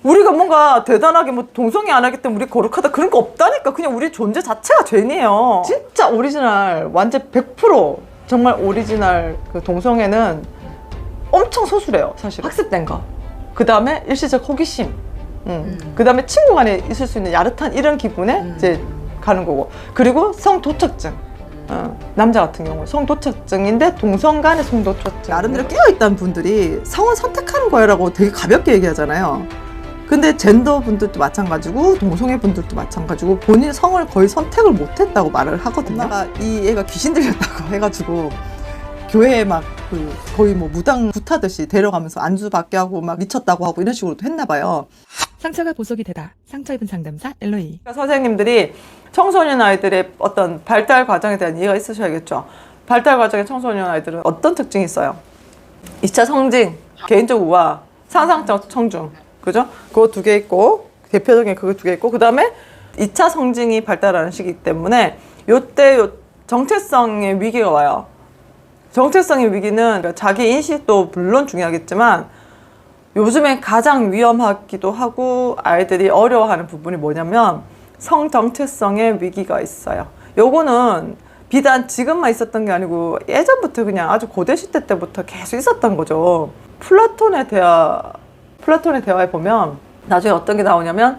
우리가 뭔가 대단하게 뭐 동성애 안 하기 때문에 우리 거룩하다 그런 거 없다니까. 그냥 우리 존재 자체가 죄인이에요. 진짜 오리지널 완전 100% 정말 오리지널 그 동성애는 엄청 소수래요. 사실 학습된 거. 그 다음에 일시적 호기심. 그 다음에 친구 간에 있을 수 있는 야릇한 이런 기분에 이제 가는 거고. 그리고 성도착증. 남자 같은 경우 성도착증인데 동성 간의 성도착증. 나름대로 깨어있다는 분들이 성을 선택하는 거라고 되게 가볍게 얘기하잖아요. 근데 젠더 분들도 마찬가지고 동성애 분들도 마찬가지고 본인 성을 거의 선택을 못했다고 말을 하거든요. 이 애가 귀신 들렸다고 해가지고 교회에 막 그 거의 뭐 무당 굿하듯이 데려가면서 안주 받게 하고 막 미쳤다고 하고 이런 식으로 했나 봐요. 상처가 보석이 되다. 상처 입은 상담사 엘로이. 그러니까 선생님들이 청소년 아이들의 어떤 발달 과정에 대한 이해가 있으셔야겠죠. 발달 과정의 청소년 아이들은 어떤 특징이 있어요? 2차 성징, 개인적 우화, 상상적 청중, 그죠? 그거 두 개 있고, 대표적인 그거 두 개 있고, 그 다음에 2차 성징이 발달하는 시기이기 때문에 요때 정체성의 위기가 와요. 정체성의 위기는 자기 인식도 물론 중요하겠지만 요즘에 가장 위험하기도 하고 아이들이 어려워하는 부분이 뭐냐면 성정체성의 위기가 있어요. 요거는 비단 지금만 있었던 게 아니고 예전부터 그냥 아주 고대 시대 때부터 계속 있었던 거죠. 플라톤의 대화에 보면 나중에 어떤 게 나오냐면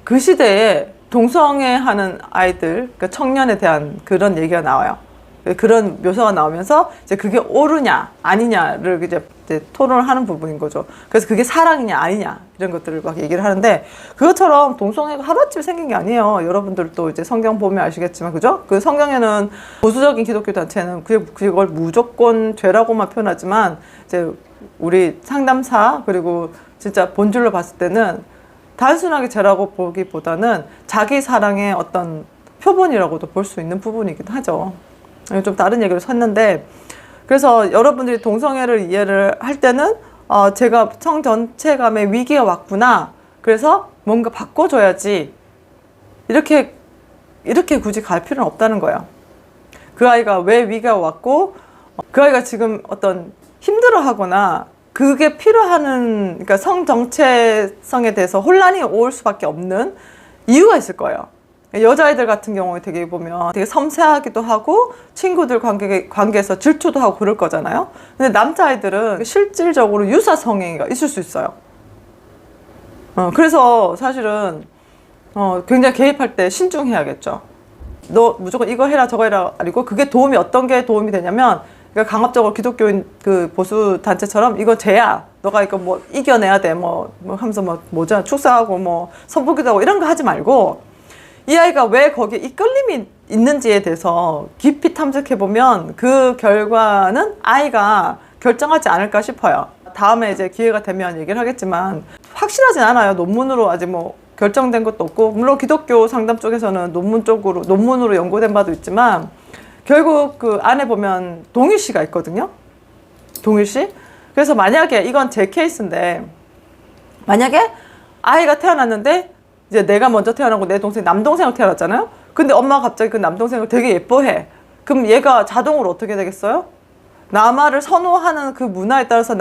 그 시대에 동성애 하는 아이들, 그러니까 청년에 대한 그런 얘기가 나와요. 그런 묘사가 나오면서 이제 그게 옳으냐 아니냐를 이제 토론을 하는 부분인 거죠. 그래서 그게 사랑이냐 아니냐 이런 것들을 막 얘기를 하는데 그것처럼 동성애가 하루아침에 생긴 게 아니에요. 여러분들도 이제 성경 보면 아시겠지만 그죠? 그 성경에는 보수적인 기독교 단체는 그걸 무조건 죄라고만 표현하지만 이제 우리 상담사 그리고 진짜 본질로 봤을 때는 단순하게 죄라고 보기보다는 자기 사랑의 어떤 표본이라고도 볼 수 있는 부분이기도 하죠. 좀 다른 얘기를 했는데 그래서 여러분들이 동성애를 이해를 할 때는 제가 성전체감의 위기가 왔구나. 그래서 뭔가 바꿔줘야지. 이렇게 굳이 갈 필요는 없다는 거예요. 그 아이가 왜 위기가 왔고 그 아이가 지금 어떤 힘들어하거나 그게 필요하는 그러니까 성정체성에 대해서 혼란이 올 수밖에 없는 이유가 있을 거예요. 여자아이들 같은 경우에 되게 보면 되게 섬세하기도 하고 친구들 관계에서 질투도 하고 그럴 거잖아요. 근데 남자아이들은 실질적으로 유사성애가 있을 수 있어요. 그래서 사실은 굉장히 개입할 때 신중해야겠죠. 너 무조건 이거 해라 저거 해라 아니고 그게 어떤 게 도움이 되냐면 그러니까 강압적으로 기독교인 그 보수 단체처럼 이거 죄야. 너가 이거 뭐 이겨내야 돼. 뭐 하면서 뭐죠? 축사하고 뭐 선포기도 하고 이런 거 하지 말고 이 아이가 왜 거기에 이끌림이 있는지에 대해서 깊이 탐색해보면 그 결과는 아이가 결정하지 않을까 싶어요. 다음에 이제 기회가 되면 얘기를 하겠지만 확실하진 않아요. 논문으로 아직 뭐 결정된 것도 없고 물론 기독교 상담 쪽에서는 논문으로 연구된 바도 있지만 결국 그 안에 보면 동일시가 있거든요. 동일시. 그래서 만약에 이건 제 케이스인데 만약에 아이가 태어났는데 이제 내가 먼저 태어나고 내 동생이 남동생으로 태어났잖아요. 근데 엄마가 갑자기 그 남동생을 되게 예뻐해. 그럼 얘가 자동으로 어떻게 되겠어요? 남아를 선호하는 그 문화에 따라서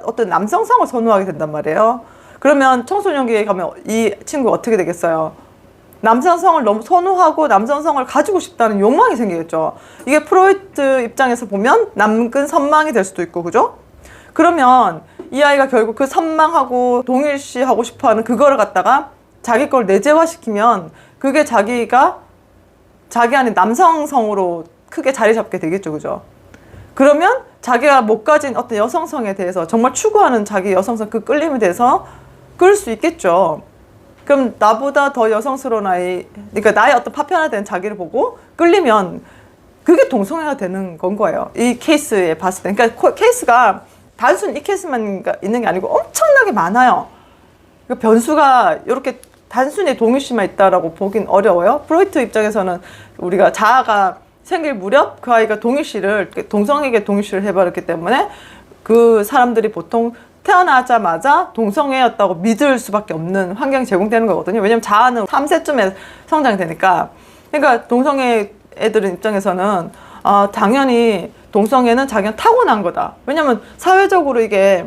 어떤 남성성을 선호하게 된단 말이에요. 그러면 청소년기에 가면 이 친구가 어떻게 되겠어요? 남성성을 너무 선호하고 남성성을 가지고 싶다는 욕망이 생기겠죠. 이게 프로이트 입장에서 보면 남근 선망이 될 수도 있고, 그죠? 그러면 이 아이가 결국 그 선망하고 동일시하고 싶어하는 그거를 갖다가 자기 걸 내재화시키면 그게 자기 안에 남성성으로 크게 자리 잡게 되겠죠, 그죠? 그러면 자기가 못 가진 어떤 여성성에 대해서 정말 추구하는 자기 여성성 그 끌림에 대해서 끌 수 있겠죠. 그럼 나보다 더 여성스러운 아이, 그러니까 나의 어떤 파편화된 자기를 보고 끌리면 그게 동성애가 되는 건 거예요. 이 케이스에 봤을 때. 그러니까 케이스가 단순히 이 케이스만 있는 게 아니고 엄청나게 많아요. 그러니까 변수가 이렇게 단순히 동일시만 있다라고 보긴 어려워요. 프로이트 입장에서는 우리가 자아가 생길 무렵 그 아이가 동성에게 동일시를 해버렸기 때문에 그 사람들이 보통 태어나자마자 동성애였다고 믿을 수밖에 없는 환경이 제공되는 거거든요. 왜냐면 자아는 3세쯤에 성장이 되니까. 그러니까 동성애 애들은 입장에서는 당연히 동성애는 자기가 타고난 거다. 왜냐면 사회적으로 이게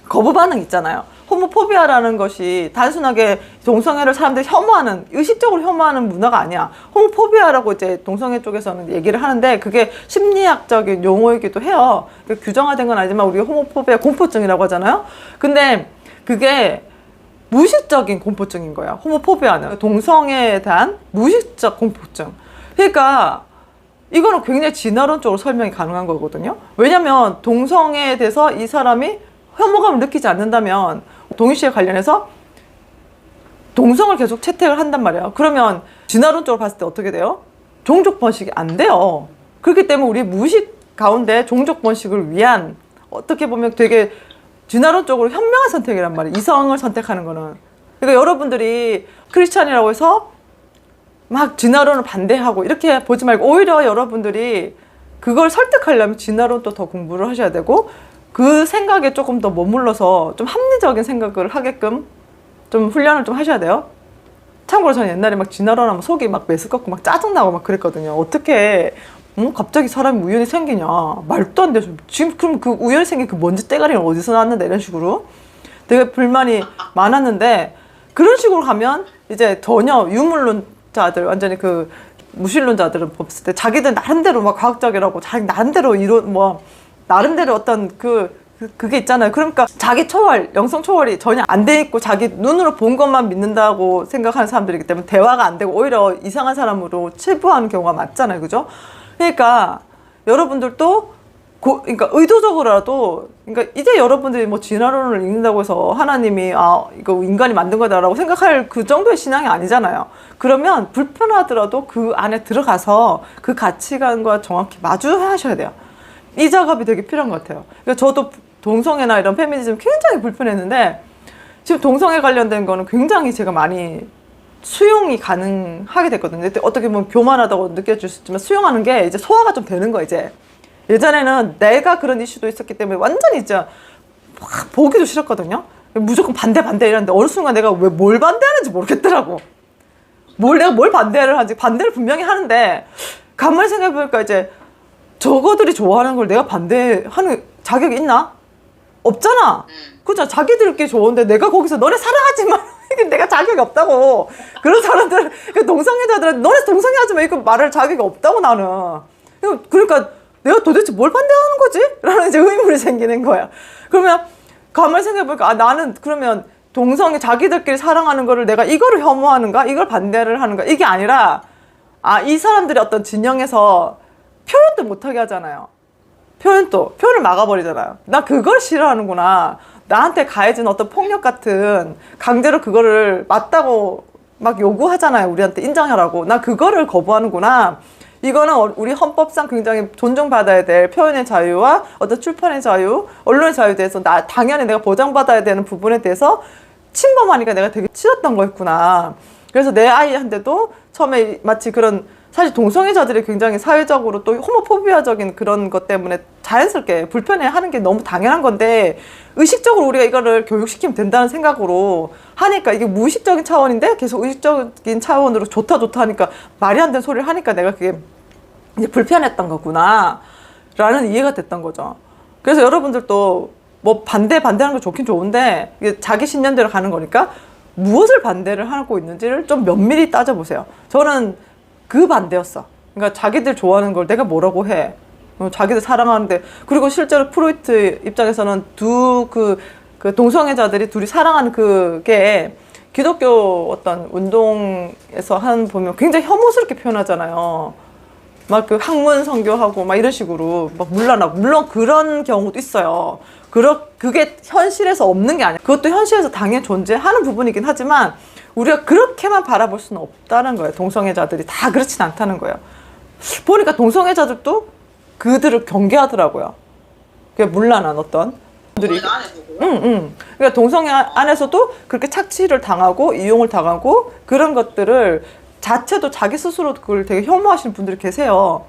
거부 반응 있잖아요. 호모포비아라는 것이 단순하게 동성애를 사람들이 혐오하는, 의식적으로 혐오하는 문화가 아니야. 호모포비아라고 이제 동성애 쪽에서는 얘기를 하는데 그게 심리학적인 용어이기도 해요. 규정화된 건 아니지만 우리가 호모포비아 공포증이라고 하잖아요. 근데 그게 무의식적인 공포증인 거야. 호모포비아는 동성애에 대한 무의식적 공포증. 그러니까 이거는 굉장히 진화론적으로 설명이 가능한 거거든요. 왜냐면 동성애에 대해서 이 사람이 혐오감을 느끼지 않는다면 동일시에 관련해서 동성을 계속 채택을 한단 말이에요. 그러면 진화론적으로 봤을 때 어떻게 돼요? 종족 번식이 안 돼요. 그렇기 때문에 우리 무의식 가운데 종족 번식을 위한 어떻게 보면 되게 진화론적으로 현명한 선택이란 말이에요. 이성을 선택하는 거는. 그러니까 여러분들이 크리스찬이라고 해서 막 진화론을 반대하고 이렇게 보지 말고 오히려 여러분들이 그걸 설득하려면 진화론 또 더 공부를 하셔야 되고 그 생각에 조금 더 머물러서 좀 합리적인 생각을 하게끔 좀 훈련을 좀 하셔야 돼요. 참고로 저는 옛날에 막 진화론 하면 속이 막 메스껍고 막 짜증나고 막 그랬거든요. 어떻게 갑자기 사람이 우연히 생기냐. 말도 안 되죠. 지금 그럼 그 우연히 생긴 그 먼지 떼가리는 어디서 나왔는데 이런 식으로 되게 불만이 많았는데 그런 식으로 가면 이제 전혀 유물론자들 완전히 그 무신론자들은 봤을 때 자기들 나름대로 막 과학적이라고 자기 나름대로 나름대로 어떤 그게 있잖아요. 그러니까 자기 초월, 영성 초월이 전혀 안 돼 있고 자기 눈으로 본 것만 믿는다고 생각하는 사람들이기 때문에 대화가 안 되고 오히려 이상한 사람으로 치부하는 경우가 많잖아요. 그죠? 그러니까 여러분들도 그러니까 의도적으로라도 그러니까 이제 여러분들이 뭐 진화론을 읽는다고 해서 하나님이 이거 인간이 만든 거다라고 생각할 그 정도의 신앙이 아니잖아요. 그러면 불편하더라도 그 안에 들어가서 그 가치관과 정확히 마주하셔야 돼요. 이 작업이 되게 필요한 것 같아요. 그러니까 저도 동성애나 이런 페미니즘 굉장히 불편했는데 지금 동성애 관련된 거는 굉장히 제가 많이 수용이 가능하게 됐거든요. 어떻게 보면 교만하다고 느껴질 수 있지만 수용하는 게 이제 소화가 좀 되는 거예요, 이제. 예전에는 내가 그런 이슈도 있었기 때문에 완전히 진짜 막 보기도 싫었거든요. 무조건 반대 이랬는데 어느 순간 내가 왜 뭘 반대하는지 모르겠더라고. 내가 뭘 반대를 하지? 반대를 분명히 하는데 가만히 생각해보니까 이제 저거들이 좋아하는 걸 내가 반대하는 자격이 있나? 없잖아. 그죠? 자기들끼리 좋은데 내가 거기서 너네 사랑하지만 이게 내가 자격이 없다고. 그런 사람들, 동성애자들은 너네 동성애하지만 이거 말할 자격이 없다고 나는. 그러니까 내가 도대체 뭘 반대하는 거지? 라는 이제 의문이 생기는 거야. 그러면 가만히 생각해보니까 나는 그러면 동성애 자기들끼리 사랑하는 거를 내가 이거를 혐오하는가? 이걸 반대를 하는가? 이게 아니라 이 사람들이 어떤 진영에서 표현도 못하게 하잖아요. 표현을 막아버리잖아요. 나 그걸 싫어하는구나. 나한테 가해진 어떤 폭력 같은 강제로 그거를 맞다고 막 요구하잖아요. 우리한테 인정하라고. 나 그거를 거부하는구나. 이거는 우리 헌법상 굉장히 존중받아야 될 표현의 자유와 어떤 출판의 자유, 언론의 자유에 대해서 당연히 내가 보장받아야 되는 부분에 대해서 침범하니까 내가 되게 싫었던 거였구나. 그래서 내 아이한테도 처음에 마치 그런 사실 동성애자들이 굉장히 사회적으로 또 호모포비아적인 그런 것 때문에 자연스럽게 불편해하는 게 너무 당연한 건데 의식적으로 우리가 이거를 교육시키면 된다는 생각으로 하니까 이게 무의식적인 차원인데 계속 의식적인 차원으로 좋다 하니까 말이 안 되는 소리를 하니까 내가 그게 이제 불편했던 거구나 라는 이해가 됐던 거죠. 그래서 여러분들도 뭐 반대하는 거 좋긴 좋은데 이게 자기 신념대로 가는 거니까 무엇을 반대를 하고 있는지를 좀 면밀히 따져보세요. 저는 그 반대였어. 그러니까 자기들 좋아하는 걸 내가 뭐라고 해. 자기들 사랑하는데. 그리고 실제로 프로이트 입장에서는 그 동성애자들이 둘이 사랑하는 그게 기독교 어떤 운동에서 보면 굉장히 혐오스럽게 표현하잖아요. 막 그 학문 선교하고 막 이런 식으로 막 물론 그런 경우도 있어요. 그게 현실에서 없는 게 아니야. 그것도 현실에서 당연히 존재하는 부분이긴 하지만 우리가 그렇게만 바라볼 수는 없다는 거예요. 동성애자들이 다 그렇진 않다는 거예요. 보니까 동성애자들도 그들을 경계하더라고요. 그게 문란한 어떤 분들이. 그러니까 동성애 안에서도 그렇게 착취를 당하고 이용을 당하고 그런 것들을 자체도 자기 스스로 그걸 되게 혐오하시는 분들이 계세요.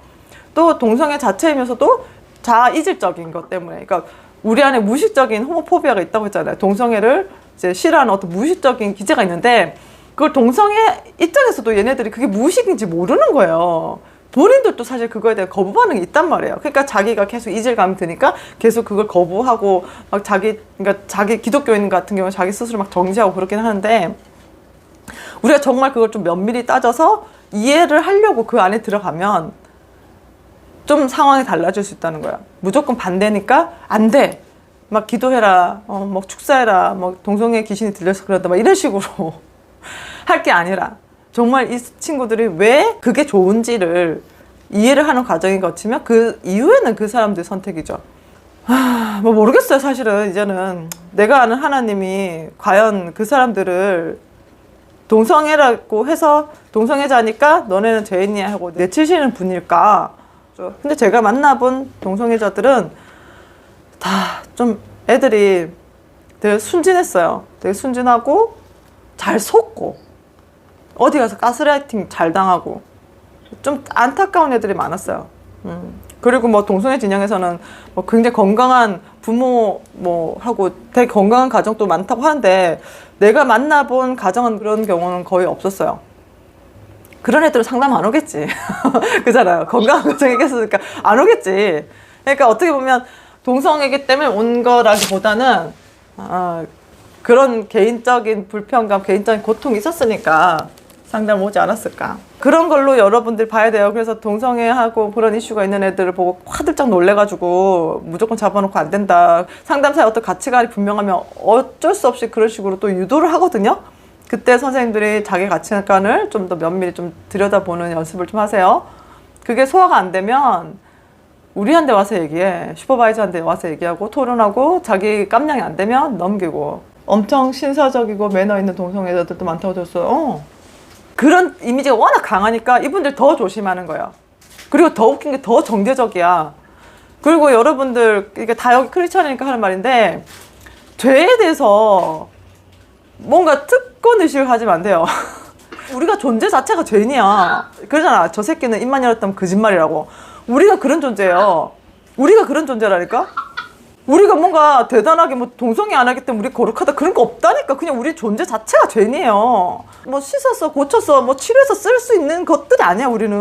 또 동성애 자체이면서도 자아이질적인 것 때문에. 그러니까 우리 안에 무의식적인 호모포비아가 있다고 했잖아요. 동성애를 이제 싫어하는 어떤 무의식적인 기제가 있는데 그걸 동성애 입장에서도 얘네들이 그게 무의식인지 모르는 거예요. 본인들도 사실 그거에 대한 거부 반응이 있단 말이에요. 그러니까 자기가 계속 이질감이 드니까 계속 그걸 거부하고 막 그러니까 자기 기독교인 같은 경우는 자기 스스로 막 정지하고 그렇긴 하는데, 우리가 정말 그걸 좀 면밀히 따져서 이해를 하려고 그 안에 들어가면 좀 상황이 달라질 수 있다는 거야. 무조건 반대니까 안 돼. 막 기도해라, 뭐 축사해라, 뭐 동성애 귀신이 들려서 그런다, 막 이런 식으로 할 게 아니라 정말 이 친구들이 왜 그게 좋은지를 이해를 하는 과정이 거치면 그 이후에는 그 사람들의 선택이죠. 뭐 모르겠어요. 사실은 이제는 내가 아는 하나님이 과연 그 사람들을 동성애라고 해서 동성애자니까 너네는 죄인이야 하고 내치시는 분일까? 근데 제가 만나본 동성애자들은 다 좀 애들이 되게 순진했어요. 되게 순진하고 잘 속고 어디 가서 가스라이팅 잘 당하고 좀 안타까운 애들이 많았어요. 그리고 뭐 동성애 진영에서는 뭐 굉장히 건강한 부모 뭐 하고 되게 건강한 가정도 많다고 하는데, 내가 만나본 가정은 그런 경우는 거의 없었어요. 그런 애들은 상담 안 오겠지. 그잖아요. 건강한 가정이겠으니까 안 오겠지. 그러니까 어떻게 보면 동성애기 때문에 온 거라기보다는 그런 개인적인 불편감, 개인적인 고통이 있었으니까 상담 오지 않았을까. 그런 걸로 여러분들 봐야 돼요. 그래서 동성애하고 그런 이슈가 있는 애들을 보고 화들짝 놀래가지고 무조건 잡아놓고 안 된다. 상담사의 어떤 가치관이 분명하면 어쩔 수 없이 그런 식으로 또 유도를 하거든요. 그때 선생님들이 자기 가치관을 좀 더 면밀히 좀 들여다보는 연습을 좀 하세요. 그게 소화가 안 되면 우리한테 와서 얘기해. 슈퍼바이저한테 와서 얘기하고 토론하고, 자기 깜냥이 안 되면 넘기고. 엄청 신사적이고 매너 있는 동성애자들도 많다고 들었어요. 그런 이미지가 워낙 강하니까 이분들 더 조심하는 거예요. 그리고 더 웃긴 게 더 정제적이야. 그리고 여러분들, 이게 다 여기 크리스천이니까 하는 말인데, 죄에 대해서 뭔가 특권 의식을 가지면 안 돼요. 우리가 존재 자체가 죄인이야. 그러잖아. 저 새끼는 입만 열었다면 거짓말이라고. 우리가 그런 존재예요. 우리가 그런 존재라니까? 우리가 뭔가 대단하게 뭐 동성애 안 하기 때문에 우리 거룩하다 그런 거 없다니까. 그냥 우리 존재 자체가 죄인이에요. 뭐 씻었어, 고쳤어, 뭐 치료해서 쓸 수 있는 것들이 아니야, 우리는.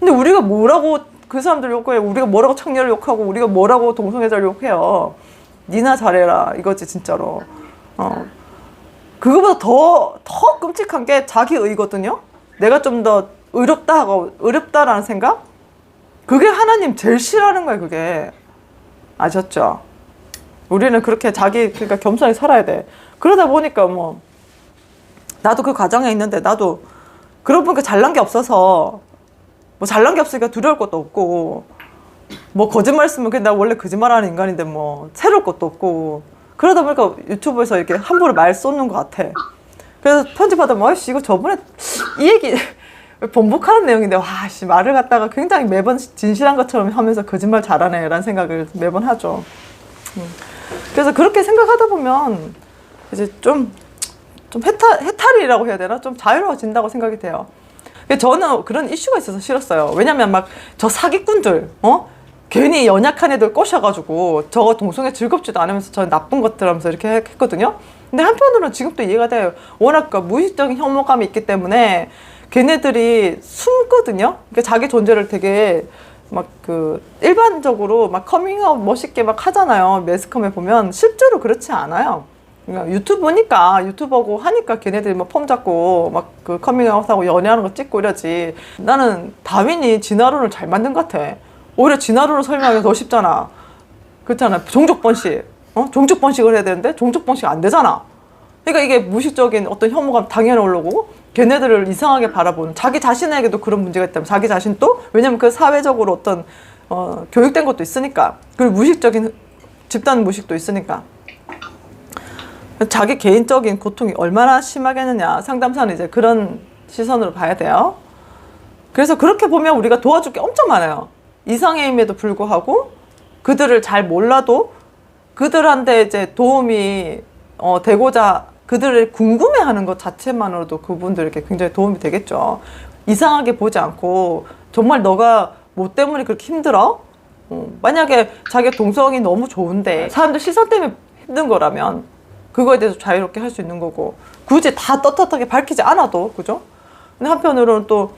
근데 우리가 뭐라고 그 사람들 욕해? 우리가 뭐라고 청년을 욕하고, 우리가 뭐라고 동성애자를 욕해요? 니나 잘해라 이거지 진짜로. 그거보다 더 끔찍한 게 자기 의거든요. 내가 좀 더 어렵다라는 생각? 그게 하나님 제일 싫어하는 거예요, 그게. 아셨죠? 우리는 그렇게 그러니까 겸손히 살아야 돼. 그러다 보니까 뭐, 나도 그 과정에 있는데, 나도, 그러고 보니까 잘난 게 없어서, 뭐 잘난 게 없으니까 두려울 것도 없고, 뭐 거짓말 쓰면 나 원래 거짓말하는 인간인데 뭐, 새로울 것도 없고, 그러다 보니까 유튜브에서 이렇게 함부로 말 쏟는 것 같아. 그래서 편집하다 보면, 아이씨, 이거 저번에 이 얘기, 번복하는 내용인데, 와, 씨, 말을 갖다가 굉장히 매번 진실한 것처럼 하면서 거짓말 잘하네, 라는 생각을 매번 하죠. 그래서 그렇게 생각하다 보면, 이제 좀 해탈이라고 해야 되나? 좀 자유로워진다고 생각이 돼요. 저는 그런 이슈가 있어서 싫었어요. 왜냐면 막, 저 사기꾼들, 괜히 연약한 애들 꼬셔가지고, 저거 동성애 즐겁지도 않으면서 저 나쁜 것들 하면서 이렇게 했거든요. 근데 한편으로는 지금도 이해가 돼요. 워낙 무의식적인 혐오감이 있기 때문에, 걔네들이 숨거든요. 그러니까 자기 존재를 되게 막 일반적으로 막 커밍아웃 멋있게 막 하잖아요. 매스컴에 보면 실제로 그렇지 않아요. 그러니까 유튜브니까, 유튜버고 하니까 걔네들이 막 폼 잡고 막 커밍아웃하고 연애하는 거 찍고 이러지. 나는 다윈이 진화론을 잘 만든 것 같아. 오히려 진화론을 설명하기가 더 쉽잖아. 그렇잖아. 종족 번식. 종족 번식을 해야 되는데 종족 번식 안 되잖아. 그러니까 이게 무의식적인 어떤 혐오감 당연히 올라오고, 걔네들을 이상하게 바라보는, 자기 자신에게도 그런 문제가 있다면 자기 자신도, 왜냐면 그 사회적으로 어떤 교육된 것도 있으니까, 그리고 무의식적인 집단 무의식도 있으니까, 자기 개인적인 고통이 얼마나 심하겠느냐, 상담사는 이제 그런 시선으로 봐야 돼요. 그래서 그렇게 보면 우리가 도와줄 게 엄청 많아요. 이상해임에도 불구하고 그들을 잘 몰라도 그들한테 이제 도움이 되고자, 그들을 궁금해하는 것 자체만으로도 그분들에게 굉장히 도움이 되겠죠. 이상하게 보지 않고, 정말 너가 뭐 때문에 그렇게 힘들어? 만약에 자기가 동성이 너무 좋은데 사람들 시선 때문에 힘든 거라면 그거에 대해서 자유롭게 할 수 있는 거고, 굳이 다 떳떳하게 밝히지 않아도, 그죠? 근데 한편으로는 또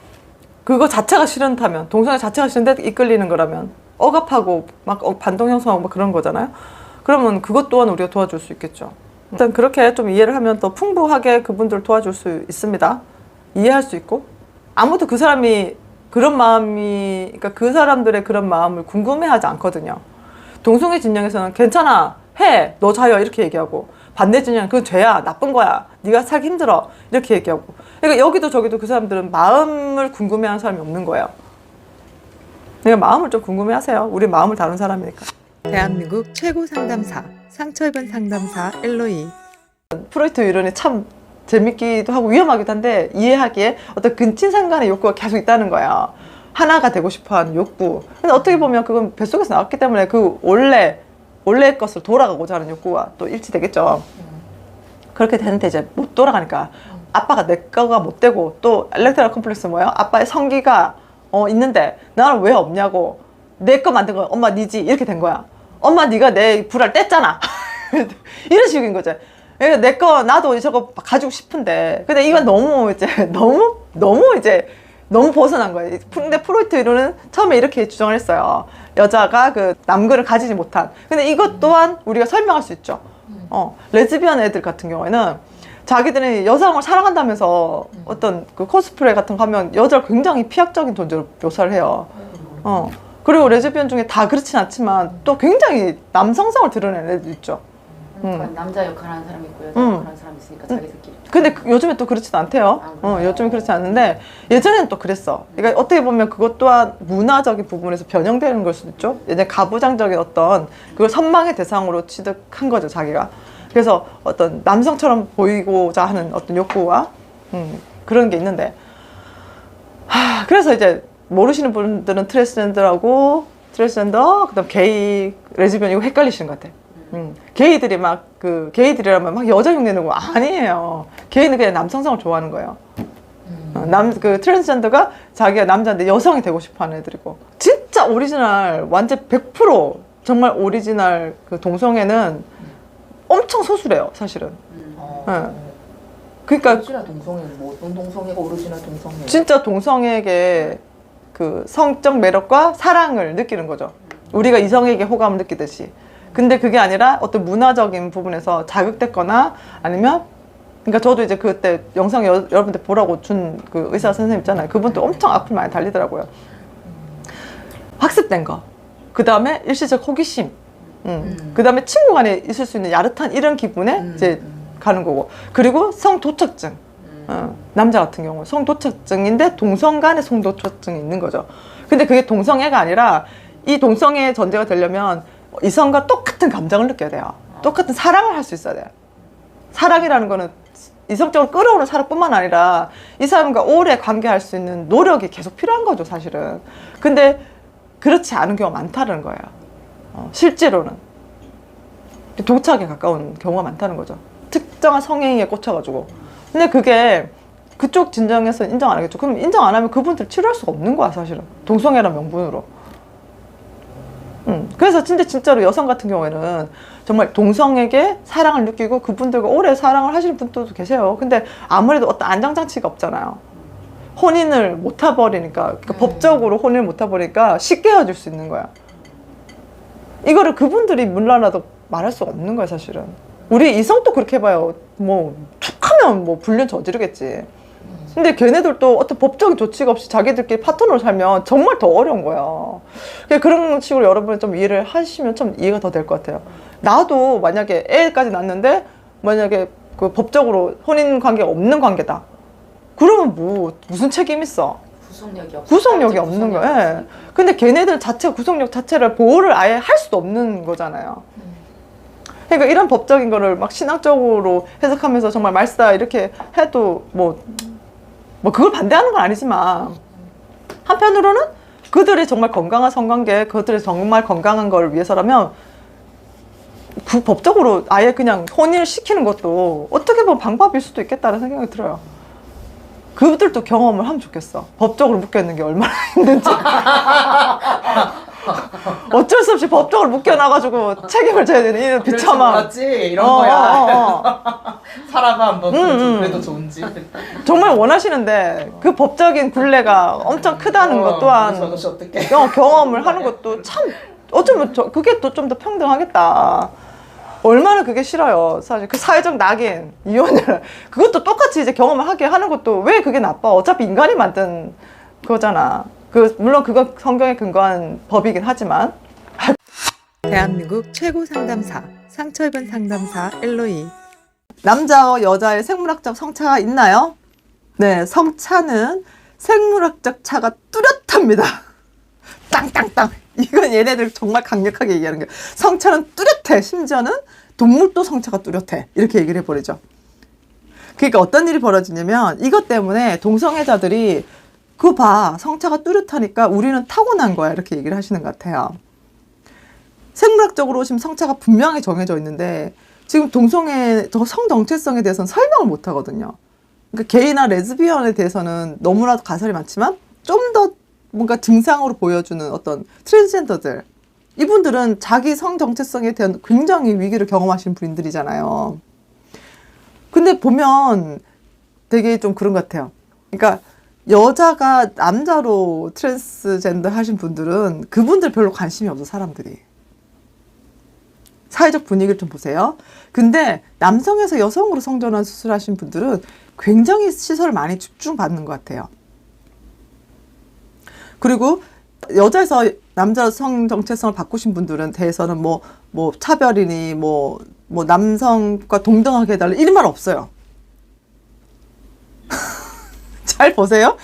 그거 자체가 싫다면, 동성애 자체가 싫은데 이끌리는 거라면 억압하고 막 반동 형성하고 막 그런 거잖아요. 그러면 그것 또한 우리가 도와줄 수 있겠죠. 일단 그렇게 좀 이해를 하면 더 풍부하게 그분들 도와줄 수 있습니다. 이해할 수 있고, 아무도 그 사람이 그런 마음이, 그러니까 그 사람들의 그런 마음을 궁금해하지 않거든요. 동성애 진영에서는 괜찮아, 해, 너 자유야 이렇게 얘기하고, 반대 진영은 그건 죄야, 나쁜 거야, 네가 살기 힘들어 이렇게 얘기하고. 그러니까 여기도 저기도 그 사람들은 마음을 궁금해하는 사람이 없는 거예요. 그러니까 마음을 좀 궁금해하세요. 우리 마음을 다룬 사람이니까. 대한민국 최고 상담사, 상처 입은 상담사 엘로이. 프로이트 이론이 참 재밌기도 하고 위험하기도 한데, 이해하기에 어떤 근친상 간의 욕구가 계속 있다는 거예요. 하나가 되고 싶어하는 욕구. 근데 어떻게 보면 그건 뱃속에서 나왔기 때문에 그 원래의 것을 돌아가고자 하는 욕구와 또 일치되겠죠. 그렇게 되는데 이제 못 돌아가니까 아빠가 내 거가 못 되고, 또 엘렉트럴 컴플렉스 뭐예요? 아빠의 성기가 있는데 나는 왜 없냐고, 내 거 만든 거 엄마 니지 이렇게 된 거야. 엄마 네가 내 불알 뗐잖아. 이런 식인 거죠. 그러니까 내 거 나도 저거 가지고 싶은데, 근데 이건 너무 이제 너무 벗어난 거예요. 근데 프로이트 이론은 처음에 이렇게 주장을 했어요. 여자가 그 남근을 가지지 못한. 근데 이것 또한 우리가 설명할 수 있죠. 레즈비언 애들 같은 경우에는 자기들이 여성을 사랑한다면서 어떤 그 코스프레 같은 거 하면 여자를 굉장히 피약적인 존재로 묘사를 해요. 그리고 레즈비언 중에 다 그렇진 않지만 또 굉장히 남성성을 드러내는 애들 있죠. 남자 역할 하는 사람이 있고 여자 역할 하는 사람이 있으니까 자기들끼리. 근데 요즘에 또 그렇진 않대요. 요즘에 그렇지 않은데 예전에는 또 그랬어. 그러니까 어떻게 보면 그것 또한 문화적인 부분에서 변형되는 걸 수도 있죠. 예전에 가부장적인 어떤 그걸 선망의 대상으로 취득한 거죠, 자기가. 그래서 어떤 남성처럼 보이고자 하는 어떤 욕구와 그런 게 있는데, 그래서 이제 모르시는 분들은 트랜스젠더, 그다음 게이, 레즈비언 이거 헷갈리시는 것 같아. 게이들이 막 게이들이라면 막 여자 흉내내는 거 아니에요. 게이는 그냥 남성성을 좋아하는 거예요. 그 트랜스젠더가 자기가 남자인데 여성이 되고 싶어하는 애들이고, 진짜 오리지널 완전 100% 정말 오리지널 그 동성애는 엄청 소수래요, 사실은. 그러니까 오리지널 동성애 뭐 어떤 동성애가 오리지널 동성애? 진짜 동성에게 그 성적 매력과 사랑을 느끼는 거죠. 우리가 이성에게 호감을 느끼듯이. 근데 그게 아니라 어떤 문화적인 부분에서 자극됐거나 아니면, 그러니까 저도 이제 그때 영상 여러분들 보라고 준 그 의사 선생님 있잖아요. 그분도 엄청 악플 많이 달리더라고요. 학습된 거. 그 다음에 일시적 호기심. 그 다음에 친구 간에 있을 수 있는 야릇한 이런 기분에 이제 가는 거고. 그리고 성도착증. 남자 같은 경우 성도착증인데 동성 간에 성도착증이 있는 거죠. 근데 그게 동성애가 아니라, 이 동성애의 전제가 되려면 이성과 똑같은 감정을 느껴야 돼요. 똑같은 사랑을 할 수 있어야 돼요. 사랑이라는 거는 이성적으로 끌어오는 사랑뿐만 아니라 이 사람과 오래 관계할 수 있는 노력이 계속 필요한 거죠, 사실은. 근데 그렇지 않은 경우가 많다는 거예요. 실제로는 도착에 가까운 경우가 많다는 거죠. 특정한 성행위에 꽂혀가지고. 근데 그게 그쪽 진정에서 인정 안 하겠죠. 그럼 인정 안 하면 그분들 치료할 수가 없는 거야, 사실은. 동성애란 명분으로. 그래서 진짜로 여성 같은 경우에는 정말 동성에게 사랑을 느끼고 그분들과 오래 사랑을 하시는 분들도 계세요. 근데 아무래도 어떤 안정장치가 없잖아요. 혼인을 못 해버리니까, 그러니까 법적으로 혼인을 못 해버리니까 쉽게 헤어질 수 있는 거야. 이거를 그분들이 몰라라도 말할 수가 없는 거야, 사실은. 우리 이성도 그렇게 해봐요. 뭐 툭하면 뭐 불륜 저지르겠지. 근데 걔네들도 어떤 법적인 조치가 없이 자기들끼리 파트너로 살면 정말 더 어려운 거야. 그런 식으로 여러분이 좀 이해를 하시면 좀 이해가 더 될 것 같아요. 나도 만약에 애까지 낳는데 만약에 그 법적으로 혼인 관계가 없는 관계다. 그러면 무슨 책임 있어? 구속력이 없는 거야. 예. 근데 걔네들 자체 구속력 자체를 보호를 아예 할 수도 없는 거잖아요. 그러니까 이런 법적인 거를 막 신학적으로 해석하면서 정말 말싸 이렇게 해도 뭐 그걸 반대하는 건 아니지만, 한편으로는 그들의 정말 건강한 성관계, 그들의 정말 건강한 걸 위해서라면 법적으로 아예 그냥 혼인을 시키는 것도 어떻게 보면 방법일 수도 있겠다는 생각이 들어요. 그들도 경험을 하면 좋겠어. 법적으로 묶여있는 게 얼마나 힘든지. 어쩔 수 없이 법적으로 묶여놔가지고 책임을 져야 되는 이 비참함. 맞지 이런 거야. 살아가 한번 그래도 좋은지. 정말 원하시는데 그 법적인 굴레가 엄청 크다는 것 또한 어떻게? 경험을 하는 것도 참 어쩌면 그게 또 좀 더 평등하겠다. 얼마나 그게 싫어요. 사실 그 사회적 낙인, 이혼을 그것도 똑같이 이제 경험을 하게 하는 것도 왜 그게 나빠? 어차피 인간이 만든 거잖아. 물론 그거 성경에 근거한 법이긴 하지만. 대한민국 최고 상담사 상처 입은 상담사 엘로이. 남자와 여자의 생물학적 성차가 있나요? 네, 성차는 생물학적 차가 뚜렷합니다. 땅땅땅. 이건 얘네들 정말 강력하게 얘기하는 거예요. 성차는 뚜렷해. 심지어는 동물도 성차가 뚜렷해. 이렇게 얘기를 해버리죠. 그러니까 어떤 일이 벌어지냐면 이것 때문에 동성애자들이 그거 봐. 성차가 뚜렷하니까 우리는 타고난 거야. 이렇게 얘기를 하시는 것 같아요. 생물학적으로 지금 성차가 분명히 정해져 있는데 지금 동성애 성 정체성에 대해서는 설명을 못 하거든요. 그러니까 게이나 레즈비언에 대해서는 너무나도 가설이 많지만 좀 더 뭔가 증상으로 보여주는 어떤 트랜스젠더들, 이분들은 자기 성 정체성에 대한 굉장히 위기를 경험하신 분들이잖아요. 근데 보면 되게 좀 그런 것 같아요. 그러니까 여자가 남자로 트랜스젠더 하신 분들은 그분들 별로 관심이 없어, 사람들이. 사회적 분위기를 좀 보세요. 근데 남성에서 여성으로 성전환 수술하신 분들은 굉장히 시선을 많이 집중받는 것 같아요. 그리고 여자에서 남자 성 정체성을 바꾸신 분들은 대해서는 뭐 차별이니 뭐 남성과 동등하게 해달라 이런 말 없어요. 잘 보세요.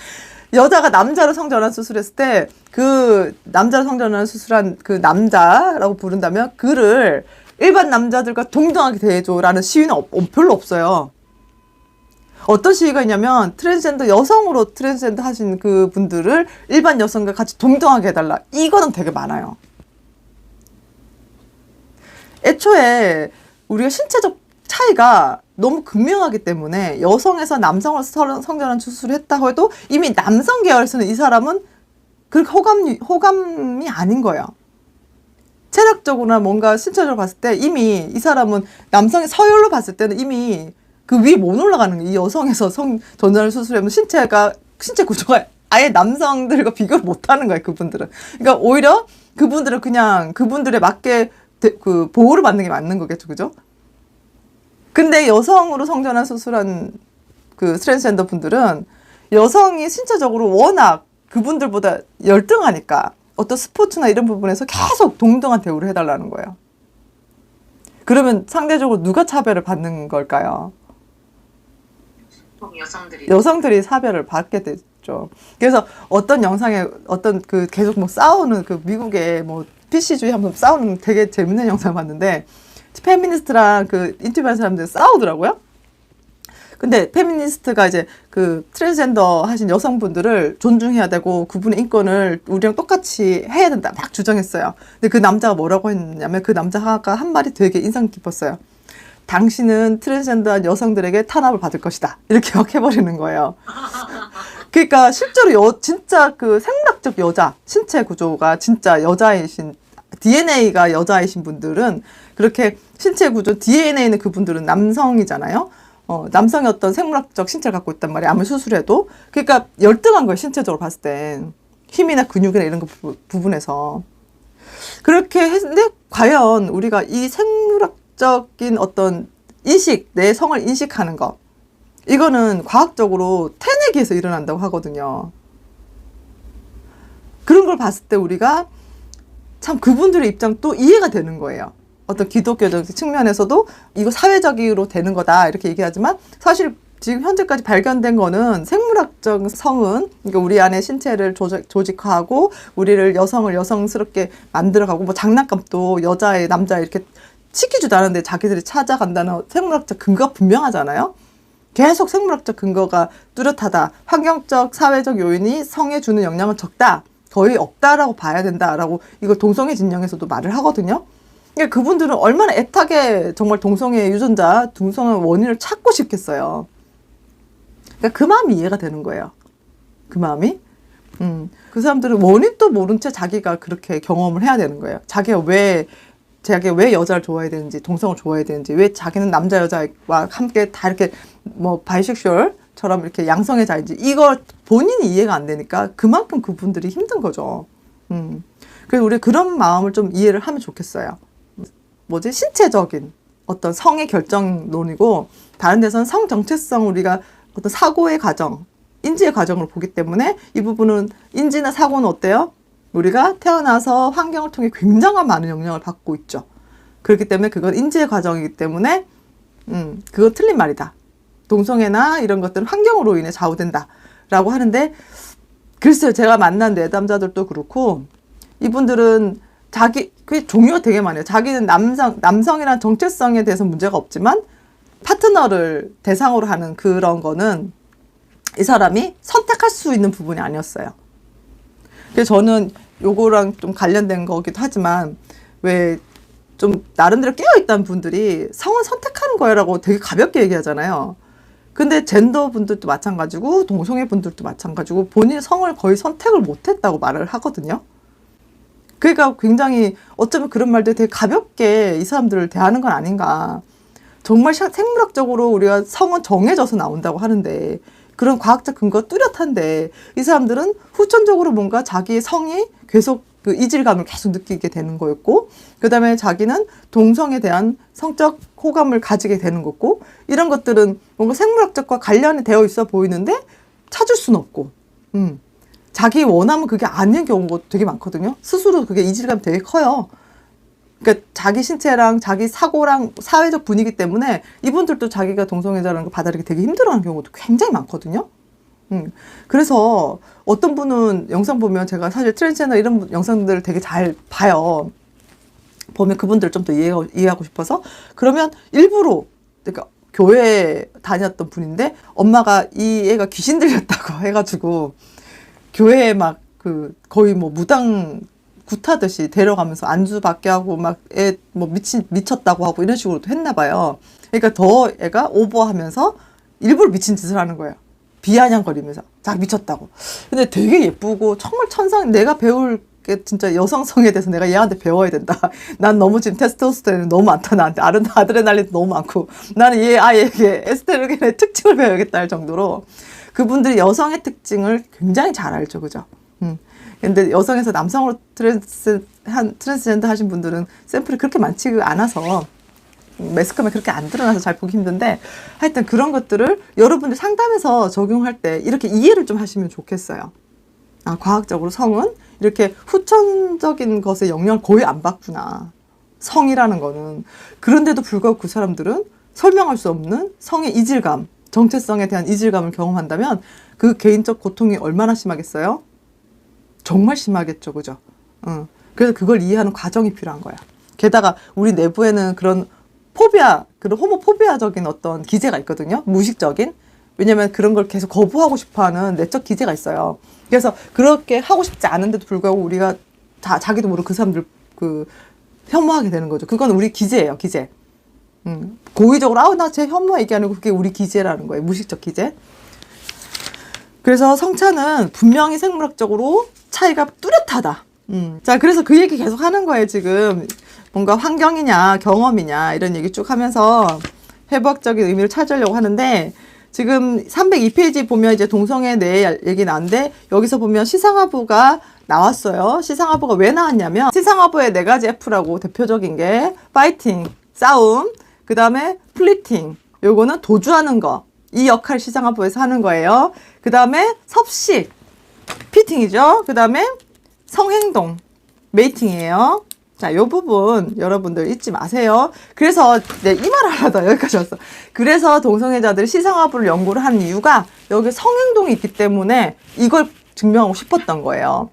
여자가 남자로 성전환 수술했을 때 그 남자로 성전환 수술한 그 남자라고 부른다면 그를 일반 남자들과 동등하게 대해줘라는 시위는 별로 없어요. 어떤 시위가 있냐면 트랜스젠더 여성으로 트랜스젠더 하신 그 분들을 일반 여성과 같이 동등하게 해달라. 이거는 되게 많아요. 애초에 우리가 신체적 차이가 너무 극명하기 때문에 여성에서 남성으로 성전환 수술을 했다고 해도 이미 남성 계열에서는 이 사람은 그렇게 호감이 아닌 거예요. 체력적으로나 뭔가 신체적으로 봤을 때 이미 이 사람은 남성의 서열로 봤을 때는 이미 그 위에 못 올라가는 거예요. 이 여성에서 성전환 수술하면 신체 구조가 아예 남성들과 비교를 못 하는 거예요, 그분들은. 그러니까 오히려 그분들은 그냥 그분들에 맞게 그 보호를 받는 게 맞는 거겠죠, 그죠? 근데 여성으로 성전환 수술한 그 트랜스젠더 분들은 여성이 신체적으로 워낙 그분들보다 열등하니까 어떤 스포츠나 이런 부분에서 계속 동등한 대우를 해달라는 거예요. 그러면 상대적으로 누가 차별을 받는 걸까요? 여성들이 차별을 받게 됐죠. 그래서 어떤 영상에 어떤 그 계속 뭐 싸우는 그 미국의 뭐 PC주의 한번 싸우는 되게 재밌는 영상을 봤는데 페미니스트랑 그 인터뷰하는 사람들 싸우더라고요. 근데 페미니스트가 이제 그 트랜스젠더 하신 여성분들을 존중해야 되고 그분의 인권을 우리랑 똑같이 해야 된다 막 주장했어요. 근데 그 남자가 뭐라고 했냐면 그 남자가 한 말이 되게 인상 깊었어요. 당신은 트랜스젠더한 여성들에게 탄압을 받을 것이다. 이렇게 막 해버리는 거예요. 그러니까 실제로 진짜 그 생물학적 여자, 신체 구조가 진짜 여자이신, DNA가 여자이신 분들은 그렇게 신체 구조, DNA는 그분들은 남성이잖아요. 남성의 어떤 생물학적 신체를 갖고 있단 말이에요. 아무리 수술해도. 그러니까 열등한 거예요, 신체적으로 봤을 땐. 힘이나 근육이나 이런 거 부분에서. 그렇게 했는데 과연 우리가 이 생물학적인 어떤 인식, 내 성을 인식하는 것, 이거는 과학적으로 태내기에서 일어난다고 하거든요. 그런 걸 봤을 때 우리가 참 그분들의 입장 또 이해가 되는 거예요. 어떤 기독교적 측면에서도 이거 사회적으로 되는 거다 이렇게 얘기하지만 사실 지금 현재까지 발견된 거는 생물학적 성은, 그러니까 우리 안에 신체를 조직화하고 우리를 여성을 여성스럽게 만들어가고 뭐 장난감도 여자애 남자애 이렇게 시키지도 않은데 자기들이 찾아간다는 생물학적 근거가 분명하잖아요. 계속 생물학적 근거가 뚜렷하다. 환경적 사회적 요인이 성에 주는 영향은 적다. 거의 없다라고 봐야 된다라고 이걸 동성애 진영에서도 말을 하거든요. 그러니까 그분들은 얼마나 애타게 정말 동성애 유전자, 동성애 원인을 찾고 싶겠어요. 그러니까 그 마음이 이해가 되는 거예요. 그 마음이. 그 사람들은 원인도 모른 채 자기가 그렇게 경험을 해야 되는 거예요. 자기가 왜 자기가 왜 여자를 좋아해야 되는지, 동성을 좋아해야 되는지, 왜 자기는 남자 여자와 함께 다 이렇게 뭐 바이섹슈얼처럼 이렇게 양성애자인지 이걸 본인이 이해가 안 되니까 그만큼 그분들이 힘든 거죠. 그래서 우리 그런 마음을 좀 이해를 하면 좋겠어요. 뭐지? 신체적인 어떤 성의 결정론이고 다른 데서는 성 정체성 우리가 어떤 사고의 과정, 인지의 과정을 보기 때문에 이 부분은 인지나 사고는 어때요? 우리가 태어나서 환경을 통해 굉장한 많은 영향을 받고 있죠. 그렇기 때문에 그건 인지의 과정이기 때문에 그건 틀린 말이다. 동성애나 이런 것들은 환경으로 인해 좌우된다 라고 하는데 글쎄요. 제가 만난 내담자들도 그렇고 이분들은 그 종류가 되게 많아요. 자기는 남성이란 정체성에 대해서 문제가 없지만 파트너를 대상으로 하는 그런 거는 이 사람이 선택할 수 있는 부분이 아니었어요. 그래서 저는 요거랑 좀 관련된 거기도 하지만 왜 좀 나름대로 깨어있다는 분들이 성은 선택하는 거야라고 되게 가볍게 얘기하잖아요. 근데 젠더 분들도 마찬가지고 동성애 분들도 마찬가지고 본인의 성을 거의 선택을 못했다고 말을 하거든요. 그러니까 굉장히 어쩌면 그런 말들이 되게 가볍게 이 사람들을 대하는 건 아닌가. 정말 생물학적으로 우리가 성은 정해져서 나온다고 하는데 그런 과학적 근거가 뚜렷한데 이 사람들은 후천적으로 뭔가 자기의 성이 계속 그 이질감을 계속 느끼게 되는 거였고 그 다음에 자기는 동성에 대한 성적 호감을 가지게 되는 거고 이런 것들은 뭔가 생물학적과 관련이 되어 있어 보이는데 찾을 수는 없고 자기 원하면 그게 아닌 경우가 되게 많거든요. 스스로 그게 이질감이 되게 커요. 그러니까 자기 신체랑 자기 사고랑 사회적 분위기 때문에 이분들도 자기가 동성애자라는 걸 받아들이기 되게 힘들어하는 경우도 굉장히 많거든요. 그래서 어떤 분은 영상 보면 제가 사실 트랜스젠더 이런 영상들을 되게 잘 봐요. 보면 그분들 좀 더 이해하고 싶어서 그러면 일부러 그러니까 교회에 다녔던 분인데 엄마가 이 애가 귀신 들렸다고 해가지고 교회에 막 그 거의 뭐 무당 굿하듯이 데려가면서 안주 받게 하고 막 애 뭐 미쳤다고 하고 이런 식으로 했나 봐요. 그러니까 더 애가 오버하면서 일부러 미친 짓을 하는 거예요. 비아냥거리면서 자 미쳤다고. 근데 되게 예쁘고 정말 천상 내가 배울 게 진짜 여성성에 대해서 내가 얘한테 배워야 된다. 난 너무 지금 테스토스테론이 너무 많다. 나한테 아드레날린도 너무 많고 나는 얘 아이에게 에스트로겐의 특징을 배워야겠다 할 정도로 그분들이 여성의 특징을 굉장히 잘 알죠. 그죠? 근데 여성에서 남성으로 트랜스젠더 하신 분들은 샘플이 그렇게 많지 않아서 매스컴에 그렇게 안 드러나서 잘 보기 힘든데 하여튼 그런 것들을 여러분들 상담에서 적용할 때 이렇게 이해를 좀 하시면 좋겠어요. 아, 과학적으로 성은 이렇게 후천적인 것에 영향을 거의 안 받구나. 성이라는 거는. 그런데도 불구하고 그 사람들은 설명할 수 없는 성의 이질감, 정체성에 대한 이질감을 경험한다면 그 개인적 고통이 얼마나 심하겠어요? 정말 심하겠죠. 그죠? 그래서 그걸 이해하는 과정이 필요한 거야. 게다가 우리 내부에는 그런 그런 호모포비아적인 어떤 기제가 있거든요. 무의식적인. 왜냐면 그런 걸 계속 거부하고 싶어 하는 내적 기제가 있어요. 그래서 그렇게 하고 싶지 않은데도 불구하고 우리가 자기도 모르고 그 사람들 혐오하게 되는 거죠. 그건 우리 기제예요, 기제. 고의적으로, 나 쟤 혐오 얘기하는 거 그게 우리 기제라는 거예요. 무의식적 기제. 그래서 성차는 분명히 생물학적으로 차이가 뚜렷하다. 자, 그래서 그 얘기 계속 하는 거예요, 지금. 뭔가 환경이냐, 경험이냐, 이런 얘기 쭉 하면서 해부학적인 의미를 찾으려고 하는데, 지금 302페이지 보면 이제 동성애 내 얘기 나왔는데, 여기서 보면 시상하부가 나왔어요. 시상하부가 왜 나왔냐면, 시상하부의 4가지 F라고 대표적인 게, 파이팅, 싸움, 그 다음에 플리팅, 요거는 도주하는 거. 이 역할 시상하부에서 하는 거예요. 그 다음에 섭식, 피팅이죠. 그 다음에 성행동, 메이팅이에요. 자, 요 부분 여러분들 잊지 마세요. 그래서 이 말 하려다 여기까지 왔어. 그래서 동성애자들이 시상하부를 연구를 하는 이유가 여기 성행동이 있기 때문에 이걸 증명하고 싶었던 거예요.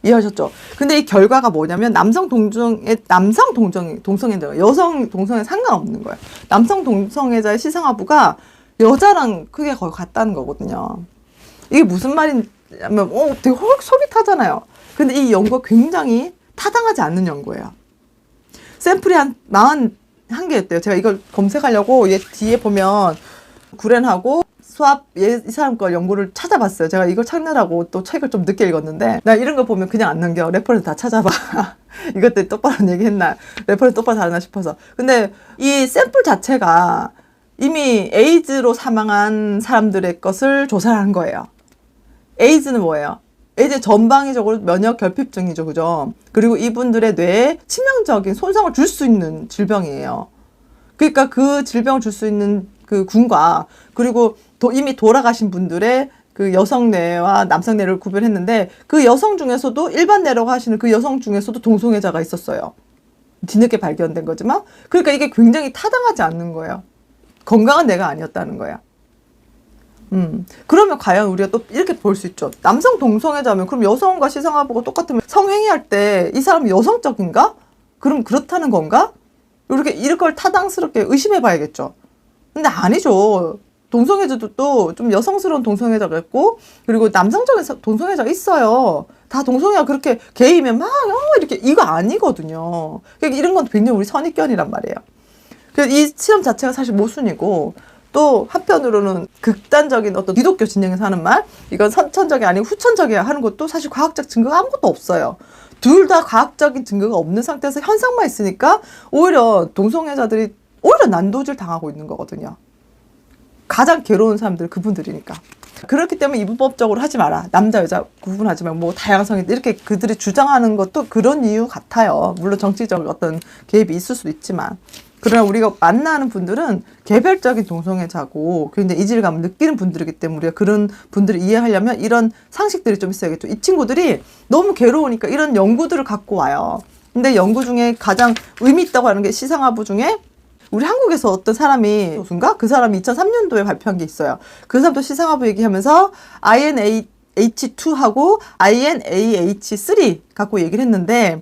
이해하셨죠? 근데 이 결과가 뭐냐면 남성 동성애자, 여성 동성애 상관없는 거예요. 남성 동성애자의 시상하부가 여자랑 크게 거의 같다는 거거든요. 이게 무슨 말이냐면 되게 속이 타잖아요. 근데 이 연구가 굉장히 타당하지 않는 연구예요. 샘플이 한 41개였대요. 제가 이걸 검색하려고 얘 뒤에 보면 구렌하고 수압 이 사람 거 연구를 찾아봤어요. 제가 이걸 찾느라고 또 책을 좀 늦게 읽었는데 나 이런 거 보면 그냥 안 넘겨. 레퍼런스 다 찾아봐. 이것들 똑바로 얘기했나 레퍼런스 똑바로 다르나 싶어서. 근데 이 샘플 자체가 이미 에이즈로 사망한 사람들의 것을 조사를 한 거예요. 에이즈는 뭐예요? 에이즈 전방위적으로 면역 결핍증이죠. 그죠? 그리고 이분들의 뇌에 치명적인 손상을 줄 수 있는 질병이에요. 그러니까 그 질병을 줄 수 있는 그 군과 그리고 이미 돌아가신 분들의 그 여성 뇌와 남성 뇌를 구별했는데 그 여성 중에서도 일반 뇌라고 하시는 그 여성 중에서도 동성애자가 있었어요. 뒤늦게 발견된 거지만 그러니까 이게 굉장히 타당하지 않는 거예요. 건강한 뇌가 아니었다는 거야. 그러면 과연 우리가 또 이렇게 볼 수 있죠. 남성 동성애자면 그럼 여성과 시상하고 똑같으면 성행위할 때 이 사람이 여성적인가? 그럼 그렇다는 건가? 이럴 걸 타당스럽게 의심해 봐야겠죠. 근데 아니죠. 동성애자도 또 좀 여성스러운 동성애자가 있고 그리고 남성적인 동성애자가 있어요. 다 동성애가 그렇게 게이면 막 이렇게 이거 아니거든요. 그러니까 이런 건 굉장히 우리 선입견이란 말이에요. 그래서 이 시험 자체가 사실 모순이고 또 한편으로는 극단적인 어떤 기독교 진영에서 하는 말 이건 선천적이 아니고 후천적이야 하는 것도 사실 과학적 증거가 아무것도 없어요. 둘 다 과학적인 증거가 없는 상태에서 현상만 있으니까 오히려 동성애자들이 오히려 난도질 당하고 있는 거거든요. 가장 괴로운 사람들 그분들이니까. 그렇기 때문에 이분법적으로 하지 마라. 남자 여자 구분하지 말고 뭐 다양한 성인 이렇게 그들이 주장하는 것도 그런 이유 같아요. 물론 정치적 어떤 개입이 있을 수도 있지만 그러나 우리가 만나는 분들은 개별적인 동성애자고 굉장히 이질감을 느끼는 분들이기 때문에 우리가 그런 분들을 이해하려면 이런 상식들이 좀 있어야겠죠. 이 친구들이 너무 괴로우니까 이런 연구들을 갖고 와요. 근데 연구 중에 가장 의미 있다고 하는 게 시상하부 중에 우리 한국에서 어떤 사람이 교수인가? 그 사람이 2003년도에 발표한 게 있어요. 그 사람도 시상하부 얘기하면서 INH2하고 INAH3 갖고 얘기를 했는데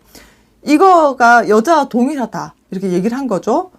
이거가 여자와 동일하다. 이렇게 얘기를 한 거죠.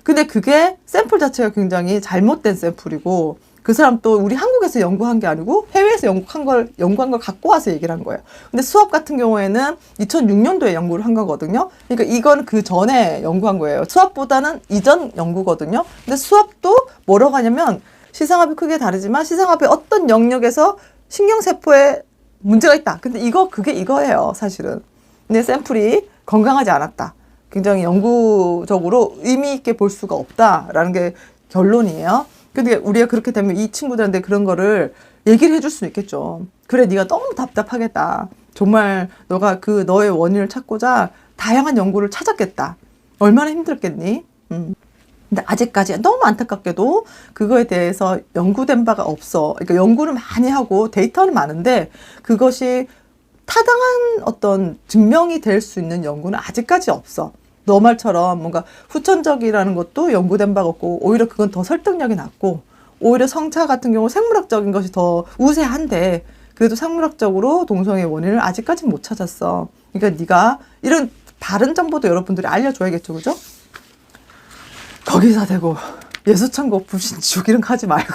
근데 그게 샘플 자체가 굉장히 잘못된 샘플이고 그 사람 또 우리 한국에서 연구한 게 아니고 해외에서 연구한 걸 갖고 와서 얘기를 한 거예요. 근데 수압 같은 경우에는 2006년도에 연구를 한 거거든요. 그러니까 이건 그 전에 연구한 거예요. 수압보다는 이전 연구거든요. 근데 수압도 뭐라고 하냐면 시상합이 크게 다르지만 시상합의 어떤 영역에서 신경세포에 문제가 있다. 근데 그게 이거예요, 사실은. 근데 샘플이 건강하지 않았다. 굉장히 연구적으로 의미 있게 볼 수가 없다라는 게 결론이에요. 근데 우리가 그렇게 되면 이 친구들한테 그런 거를 얘기를 해줄 수 있겠죠. 그래, 네가 너무 답답하겠다. 정말 너가 너의 원인을 찾고자 다양한 연구를 찾았겠다. 얼마나 힘들겠니? 근데 아직까지 너무 안타깝게도 그거에 대해서 연구된 바가 없어. 그러니까 연구를 많이 하고 데이터는 많은데 그것이 타당한 어떤 증명이 될 수 있는 연구는 아직까지 없어. 너 말처럼 뭔가 후천적이라는 것도 연구된 바가 없고 오히려 그건 더 설득력이 낮고 오히려 성차 같은 경우 생물학적인 것이 더 우세한데 그래도 생물학적으로 동성애 원인을 아직까지 못 찾았어. 그러니까 네가 이런 바른 정보도 여러분들이 알려줘야겠죠. 그죠? 거기서 대고 예수천국 불신죽 이런 거 하지 말고